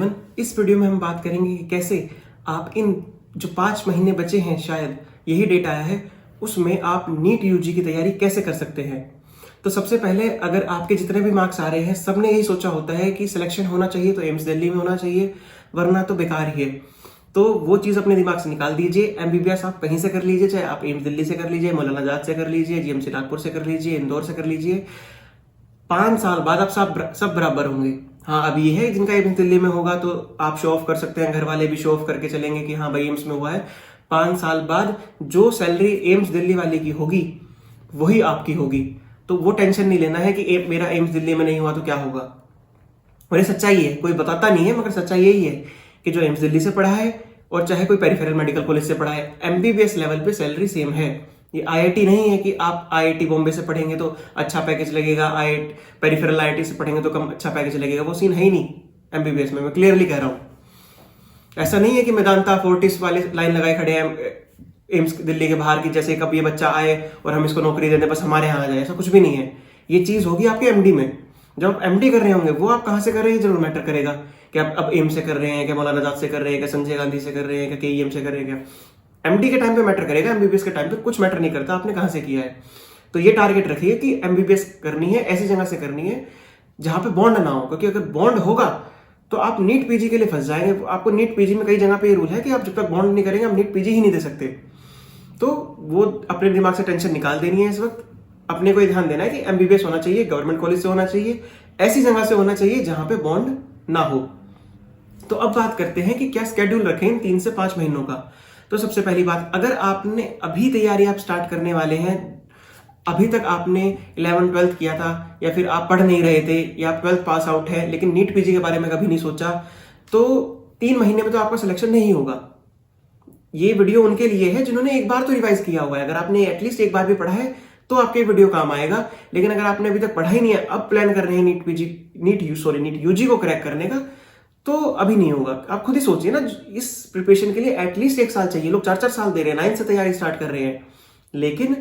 Everyone, इस video में हम बात करेंगे कि कैसे आप इन जो 5 महीने बचे हैं, शायद यही डेट आया है, उसमें आप नीट यूजी की तैयारी कैसे कर सकते हैं। तो सबसे पहले अगर आपके जितने भी मार्क्स आ रहे हैं, सबने यही सोचा होता है कि सिलेक्शन होना चाहिए तो एम्स दिल्ली में होना चाहिए, वरना तो बेकार ही है। तो वो चीज़ अपने दिमाग से निकाल दीजिए। एमबीबीएस आप कहीं से कर लीजिए, चाहे आप एम्स दिल्ली से कर लीजिए, मौलाना आजाद से कर लीजिए, जीएमसी नागपुर से कर लीजिए, इंदौर से कर लीजिए। 5 साल बाद आप सब बराबर होंगे। हाँ, अब ये है जिनका एम्स दिल्ली में होगा तो आप शो ऑफ कर सकते हैं, घर वाले भी शो ऑफ करके चलेंगे कि हाँ भाई एम्स में हुआ है। 5 साल बाद जो सैलरी एम्स दिल्ली वाले की होगी वही आपकी होगी। तो वो टेंशन नहीं लेना है कि मेरा एम्स दिल्ली में नहीं हुआ तो क्या होगा। और ये सच्चाई है, कोई बताता नहीं है, मगर सच्चाई यही है कि जो एम्स दिल्ली से पढ़ा है और चाहे कोई पेरिफेरल मेडिकल कॉलेज से पढ़ा है, एमबीबीएस लेवल पे सैलरी सेम है। ये आईआईटी नहीं है कि आप आईआईटी बॉम्बे से पढ़ेंगे तो अच्छा पैकेज लगेगा, पेरिफेरल आईआईटी से पढ़ेंगे तो कम अच्छा पैकेज लगेगा। वो सीन है ही नहीं एमबीबीएस में, मैं क्लियरली कह रहा हूं। ऐसा नहीं है कि मेदांता फोर्टिस वाले लाइन लगाए खड़े हैं एम्स दिल्ली के बाहर की, जैसे कब ये बच्चा आए और हम इसको नौकरी दे दें, बस हमारे यहाँ आ जाए, ऐसा कुछ भी नहीं है। ये चीज होगी आपके एमडी में। जब आप एमडी कर रहे होंगे, वो आप कहाँ से कर रहे हैं जरूर मैटर करेगा कि आप अब एम्स से कर रहे हैं, क्या मौलाना आजाद से कर रहे हैं, क्या संजय गांधी से कर रहे हैं, क्या केईएम से कर रहे हैं। क्या एमडी के टाइम पे मैटर करेगा, एमबीबीएस के टाइम पे कुछ मैटर नहीं करता आपने कहाँ से किया है। तो ये टारगेट रखिए कि एमबीबीएस करनी है, ऐसी जगह से करनी है जहां पे बॉन्ड ना हो, क्योंकि अगर बॉन्ड होगा तो आप नीट पीजी के लिए फंस जाएंगे। आपको नीट पीजी में कई जगह पे ये रूल है कि आप जब तक बॉन्ड नहीं करेंगे आप नीट पीजी ही नहीं दे सकते। तो वो अपने दिमाग से टेंशन निकाल देनी है। इस वक्त अपने को ध्यान देना है कि एमबीबीएस होना चाहिए, गवर्नमेंट कॉलेज से होना चाहिए, ऐसी जगह से होना चाहिए जहां पे बॉन्ड ना हो। तो अब बात करते हैं कि क्या स्केड्यूल रखें इन 3 से 5 महीनों का। तो सबसे पहली बात, अगर आपने अभी तैयारी आप स्टार्ट करने वाले हैं, अभी तक आपने 11th-12th किया था, या फिर आप पढ़ नहीं रहे थे, या आप 12th पास आउट है लेकिन नीट पीजी के बारे में कभी नहीं सोचा, तो 3 महीने में तो आपका सिलेक्शन नहीं होगा। ये वीडियो उनके लिए है जिन्होंने एक बार तो रिवाइज किया हुआ है। अगर आपने एटलीस्ट एक बार भी पढ़ा है तो आपके वीडियो काम आएगा। लेकिन अगर आपने अभी तक पढ़ा ही नहीं है, अब प्लान कर रहे हैं नीट यूजी को क्रैक करने का, तो अभी नहीं होगा। आप खुद ही सोचिए ना, इस प्रिपरेशन के लिए एटलीस्ट 1 साल चाहिए। लोग 4-4 साल दे रहे हैं, 9 से तैयारी स्टार्ट कर रहे हैं। लेकिन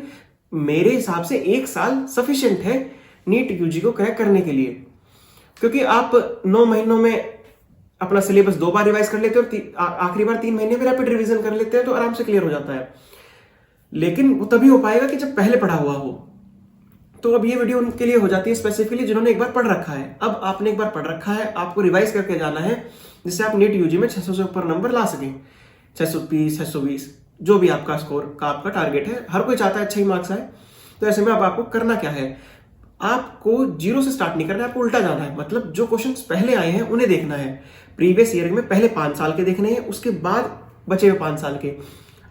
मेरे हिसाब से 1 साल सफिशिएंट है नीट यूजी को क्रैक करने के लिए, क्योंकि आप 9 महीनों में अपना सिलेबस 2 बार रिवाइज कर लेते हो और आखिरी बार 3 महीने में रैपिड रिवीजन कर लेते हैं, तो आराम से क्लियर हो जाता है। लेकिन वो तभी हो पाएगा कि जब पहले पढ़ा हुआ हो। तो अब ये वीडियो उनके लिए हो जाती है स्पेसिफिकली जिन्होंने एक बार पढ़ रखा है। अब आपने एक बार पढ़ रखा है, आपको रिवाइज करके जाना है जिससे आप नीट यूजी में 600 से ऊपर नंबर ला सकें, 630, 620, जो भी आपका स्कोर का आपका टारगेट है। हर कोई चाहता है अच्छे ही मार्क्स आए। तो ऐसे में अब आपको करना क्या है, आपको 0 से स्टार्ट नहीं करना है, आपको उल्टा जाना है। मतलब जो क्वेश्चन पहले आए हैं उन्हें देखना है। प्रीवियस ईयर में पहले 5 साल के देखने हैं, उसके बाद बचे हुए 5 साल के।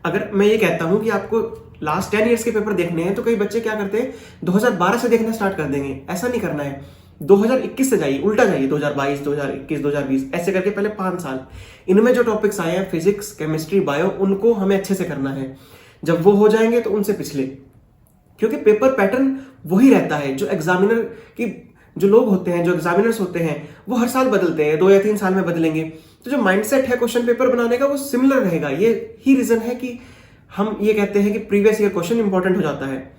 अगर मैं ये कहता हूं कि आपको लास्ट 10 इयर्स के पेपर देखने हैं, तो कई बच्चे क्या करते हैं 2012 से देखना स्टार्ट कर देंगे। ऐसा नहीं करना है, 2021 से जाइए, उल्टा जाइए, 2022, 2021, 2020, ऐसे करके पहले 5 साल इनमें जो टॉपिक्स आए हैं, फिजिक्स, केमिस्ट्री, बायो, उनको हमें अच्छे से करना है। जब वो हो जाएंगे तो उनसे पिछले, क्योंकि पेपर पैटर्न वही रहता है। जो एग्जामिनर की जो लोग होते हैं, जो एग्जामिनर्स होते हैं, वो हर साल बदलते हैं, 2 या 3 साल में बदलेंगे। तो जो माइंडसेट है क्वेश्चन पेपर बनाने का, वो सिमिलर रहेगा। ये ही रीजन है कि हम ये कहते हैं कि प्रीवियस ईयर क्वेश्चन इंपॉर्टेंट हो जाता है।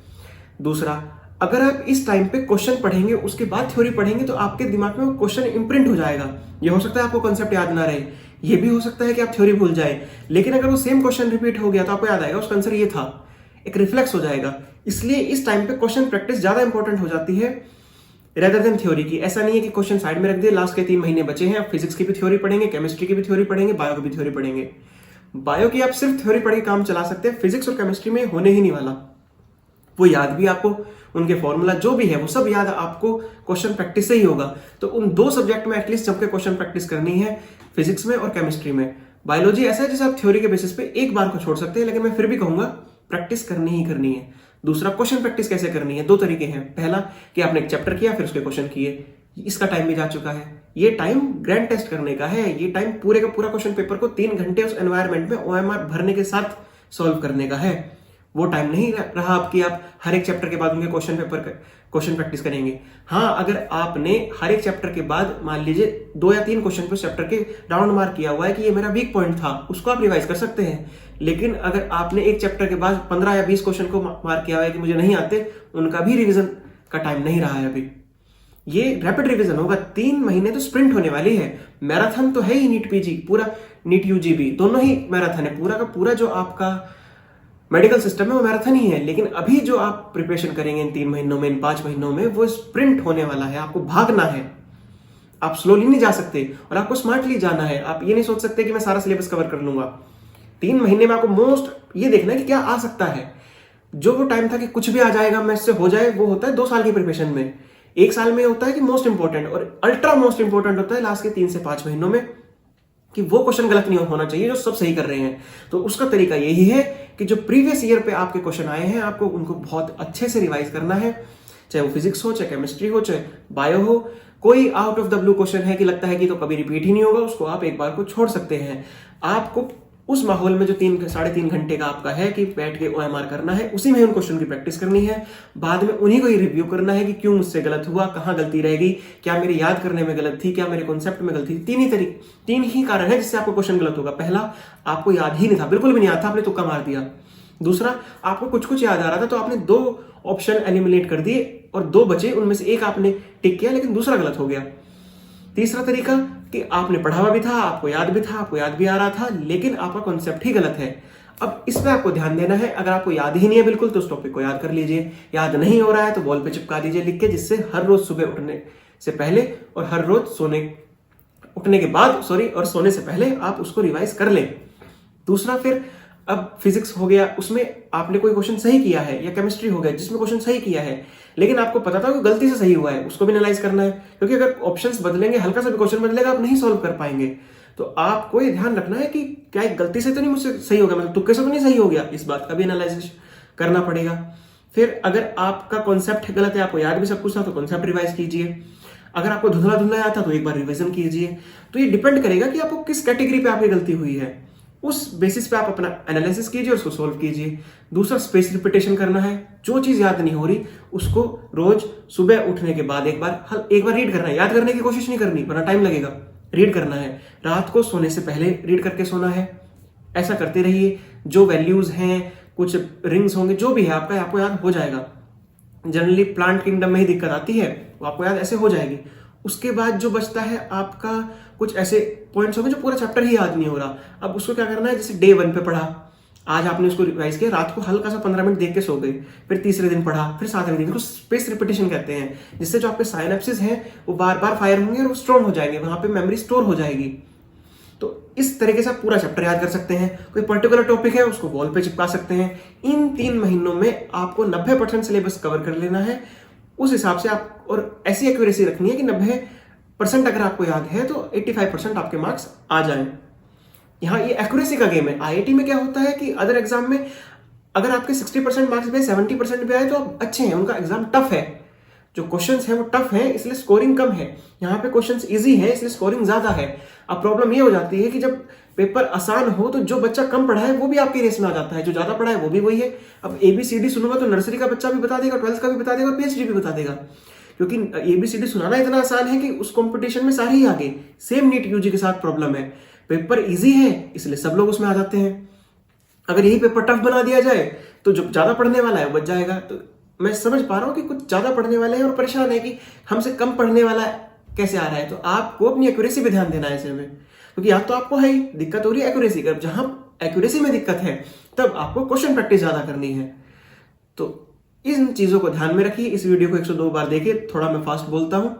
दूसरा, अगर आप इस टाइम पे क्वेश्चन पढ़ेंगे, उसके बाद थ्योरी पढ़ेंगे, तो आपके दिमाग में वो क्वेश्चन इंप्रिंट हो जाएगा। ये हो सकता है आपको कंसेप्ट याद ना रहे, ये भी हो सकता है कि आप थ्योरी भूल जाए, लेकिन अगर वो सेम क्वेश्चन रिपीट हो गया तो आपको याद आएगा उसका आंसर ये था, एक रिफ्लेक्स हो जाएगा। इसलिए इस टाइम पे क्वेश्चन प्रैक्टिस ज्यादा इंपॉर्टेंट हो जाती है रेदर देन थ्योरी की। ऐसा नहीं है कि क्वेश्चन साइड में रख दिए, लास्ट के 3 महीने बचे हैं, आप फिजिक्स की भी थ्योरी पढ़ेंगे, केमिस्ट्री की भी थ्योरी पढ़ेंगे, बायो की भी थ्योरी पढ़ेंगे। बायो की आप सिर्फ थ्योरी पढ़ के काम चला सकते हैं, फिजिक्स और केमिस्ट्री में होने ही नहीं वाला। वो याद भी आपको, उनके फॉर्मूला जो भी है वो सब याद आपको क्वेश्चन प्रैक्टिस से ही होगा। तो उन 2 सब्जेक्ट में एटलीस्ट सबके क्वेश्चन प्रैक्टिस करनी है, फिजिक्स में और केमिस्ट्री में। बायोलॉजी ऐसा है जिसे आप थ्योरी के बेसिस पे एक बार को छोड़ सकते हैं, लेकिन मैं फिर भी कहूंगा प्रैक्टिस करनी ही करनी है। दूसरा, क्वेश्चन प्रैक्टिस कैसे करनी है, 2 तरीके हैं। पहला कि आपने एक चैप्टर किया, फिर उसके क्वेश्चन किए, इसका टाइम भी जा चुका है। ये टाइम ग्रैंड टेस्ट करने का है। ये टाइम पूरे का पूरा क्वेश्चन पेपर को 3 घंटे उस एनवायरमेंट में ओएमआर भरने के साथ सॉल्व करने का है। वो टाइम नहीं रहा अब कि आप हर एक चैप्टर के बाद उनके क्वेश्चन प्रैक्टिस करेंगे। हाँ, अगर आपने हर एक चैप्टर के बाद मान लीजिए 2 या 3 क्वेश्चन पे चैप्टर के राउंड मार्क किया हुआ है कि ये मेरा वीक पॉइंट था, उसको आप रिवाइज कर सकते हैं। लेकिन अगर आपने एक चैप्टर के बाद 15 या 20 क्वेश्चन को मार्क किया हुआ है कि मुझे नहीं आते, उनका भी रिवीजन का टाइम नहीं रहा है अभी। ये रैपिड रिवीजन होगा। 3 महीने तो स्प्रिंट होने वाली है। मैराथन तो है ही नीट पीजी, पूरा नीट यूजी भी, दोनों ही मैराथन है। पूरा का पूरा जो आपका मेडिकल सिस्टम है वो मैराथन ही है। लेकिन अभी जो आप प्रिपरेशन करेंगे इन 3 महीनों में, इन 5 महीनों में, वो स्प्रिंट होने वाला है। आपको भागना है, आप स्लोली नहीं जा सकते और आपको स्मार्टली जाना है। आप ये नहीं सोच सकते कि मैं सारा सिलेबस कवर कर लूंगा। 3 महीने में आपको मोस्ट ये देखना है कि क्या आ सकता है। जो वो टाइम था कि कुछ भी आ जाएगा, मैं इससे हो जाए, वो होता है 2 साल की प्रिपरेशन में। 1 साल में होता है कि मोस्ट इंपॉर्टेंट, और अल्ट्रा मोस्ट इंपॉर्टेंट होता है लास्ट के 3 से 5 महीनों में, कि वो क्वेश्चन गलत नहीं होना चाहिए जो सब सही कर रहे हैं। तो उसका तरीका यही है कि जो प्रीवियस ईयर पे आपके क्वेश्चन आए हैं, आपको उनको बहुत अच्छे से रिवाइज करना है। चाहे वो फिजिक्स हो, चाहे केमिस्ट्री हो, चाहे बायो हो। कोई out of the blue question है कि लगता है कि तो कभी रिपीट ही नहीं होगा, उसको आप एक बार को छोड़ सकते हैं। आपको उस माहौल में जो 3-3.5 घंटे का आपका है कि बैठ के OMR करना है, उसी में उन क्वेश्चन की प्रैक्टिस करनी है। बाद में उन्हीं को ही रिव्यू करना है कि क्यों मुझसे गलत हुआ, कहाँ गलती रहेगी, क्या मेरे याद करने में गलत थी, क्या मेरे कॉन्सेप्ट में गलती थी। 3 ही कारण है जिससे आपको क्वेश्चन गलत होगा। पहला, आपको याद ही नहीं था, बिल्कुल भी नहीं याद था, आपने तुक्का मार दिया। दूसरा, आपको कुछ कुछ याद आ रहा था तो आपने 2 ऑप्शन एलिमिनेट कर दिए और 2 बचे, उनमें से एक आपने टिक किया लेकिन दूसरा गलत हो गया। तीसरा तरीका कि आपने पढ़ा हुआ भी था, आपको याद भी था, आपको याद भी आ रहा था, लेकिन आपका कॉन्सेप्ट ही गलत है। अब इस पे आपको ध्यान देना है। अगर आपको याद ही नहीं है बिल्कुल, तो उस टॉपिक को याद कर लीजिए। याद नहीं हो रहा है तो वॉल पे चिपका दीजिए लिख के, जिससे हर रोज सुबह उठने से पहले और हर रोज उठने के बाद और सोने से पहले आप उसको रिवाइज कर लें। दूसरा, फिर अब फिजिक्स हो गया, उसमें आपने कोई क्वेश्चन सही किया है, या केमिस्ट्री हो गया जिसमें क्वेश्चन सही किया है लेकिन आपको पता था कि गलती से सही हुआ है, उसको भी एनालाइज करना है। क्योंकि अगर ऑप्शंस बदलेंगे, हल्का सा भी क्वेश्चन बदलेगा, आप नहीं सॉल्व कर पाएंगे। तो आपको ये ध्यान रखना है कि क्या एक गलती से तो नहीं मुझसे सही हो गया, मतलब तुक्के से तो नहीं सही हो गया, इस बात का भी एनालिसिस करना पड़ेगा। फिर अगर आपका कॉन्सेप्ट गलत है, आपको याद भी सब कुछ था, तो कॉन्सेप्ट रिवाइज कीजिए। अगर आपको धुंधला धुंधला याद था तो एक बार रिवीजन कीजिए। तो ये डिपेंड करेगा कि आपको किस कैटेगरी पे आपकी गलती हुई है, उस बेसिस पे आप अपना एनालिसिस कीजिए और उसको सोल्व कीजिए। दूसरा, स्पेस रिपीटेशन करना है। जो चीज याद नहीं हो रही उसको रोज सुबह उठने के बाद एक बार रीड करना है। याद करने की कोशिश नहीं करनी वरना टाइम लगेगा, रीड करना है। रात को सोने से पहले रीड करके सोना है। ऐसा करते रहिए। जो वैल्यूज हैं, कुछ रिंग्स होंगे, जो भी है आपको याद हो जाएगा। जनरली प्लांट किंगडम में ही दिक्कत आती है, वो आपको याद ऐसे हो जाएगी। उसके बाद जो बचता है आपका, कुछ ऐसे पॉइंट्स होंगे जो पूरा चैप्टर ही याद नहीं हो रहा। अब उसको क्या करना है, जैसे डे 1 पे पढ़ा, आज आपने उसको रिवाइज किया, रात को हल्का सा 15 मिनट देख के सो गए, फिर तीसरे दिन पढ़ा, फिर 7वें दिन, उसको स्पेस रिपीटेशन कहते हैं। जिससे जो आपके साइनेप्सिस हैं वो बार बार फायर होंगे और वो स्ट्रॉन्ग हो जाएंगे, वहां पे मेमोरी स्टोर हो जाएगी। तो इस तरीके से आप पूरा चैप्टर याद कर सकते हैं। कोई पर्टिकुलर टॉपिक है उसको वॉल पे चिपका सकते हैं। इन 3 महीनों में आपको 90% सिलेबस कवर कर लेना है। उस हिसाब से आप, और ऐसी एक्यूरेसी रखनी है कि 90% अगर आपको याद है तो 85% आपके मार्क्स आ जाएं। यहाँ ये एक्यूरेसी का गेम है। IIT में क्या होता है कि अदर एग्जाम में अगर आपके 60% मार्क्स में 70% भी आए तो आप अच्छे हैं, उनका एग्जाम टफ है। जो क्वेश्चंस हैं वो टफ हैं, इसलिए स्कोरिंग कम है। यहाँ पे क्वेश्चंस इजी है, इसलिए स्कोरिंग ज्यादा है। अब प्रॉब्लम ये हो जाती है कि जब पेपर आसान हो तो जो बच्चा कम पढ़ा है वो भी आपकी रेस में आ जाता है, जो ज्यादा पढ़ा है वो भी वही है। अब ABCD सुनूंगा तो नर्सरी का बच्चा भी बता देगा, 12th का भी बता देगा, PhD भी बता देगा। क्योंकि ABCD सुनाना इतना आसान है कि उस कंपटीशन में सारे ही आगे। सेम नीट यूजी के साथ प्रॉब्लम है, पेपर इजी है इसलिए सब लोग उसमें आ जाते हैं। अगर यही पेपर टफ बना दिया जाए तो जो ज्यादा पढ़ने वाला है वो बच जाएगा। तो मैं समझ पा रहा हूँ कि कुछ ज्यादा पढ़ने वाले हैं और परेशान है कि हमसे कम पढ़ने वाला कैसे आ रहा है। तो आपको अपनी एक्यूरेसी पे ध्यान देना है ऐसे में, क्योंकि यहाँ तो आपको है ही दिक्कत हो रही है एक्यूरेसी का। जहां एक्यूरेसी में दिक्कत है तब आपको क्वेश्चन प्रैक्टिस ज्यादा करनी है। तो इन चीजों को ध्यान में रखिए। इस वीडियो को 102 बार देखिए, थोड़ा मैं फास्ट बोलता हूं।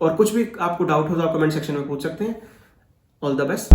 और कुछ भी आपको डाउट हो तो आप कमेंट सेक्शन में पूछ सकते हैं। All the best.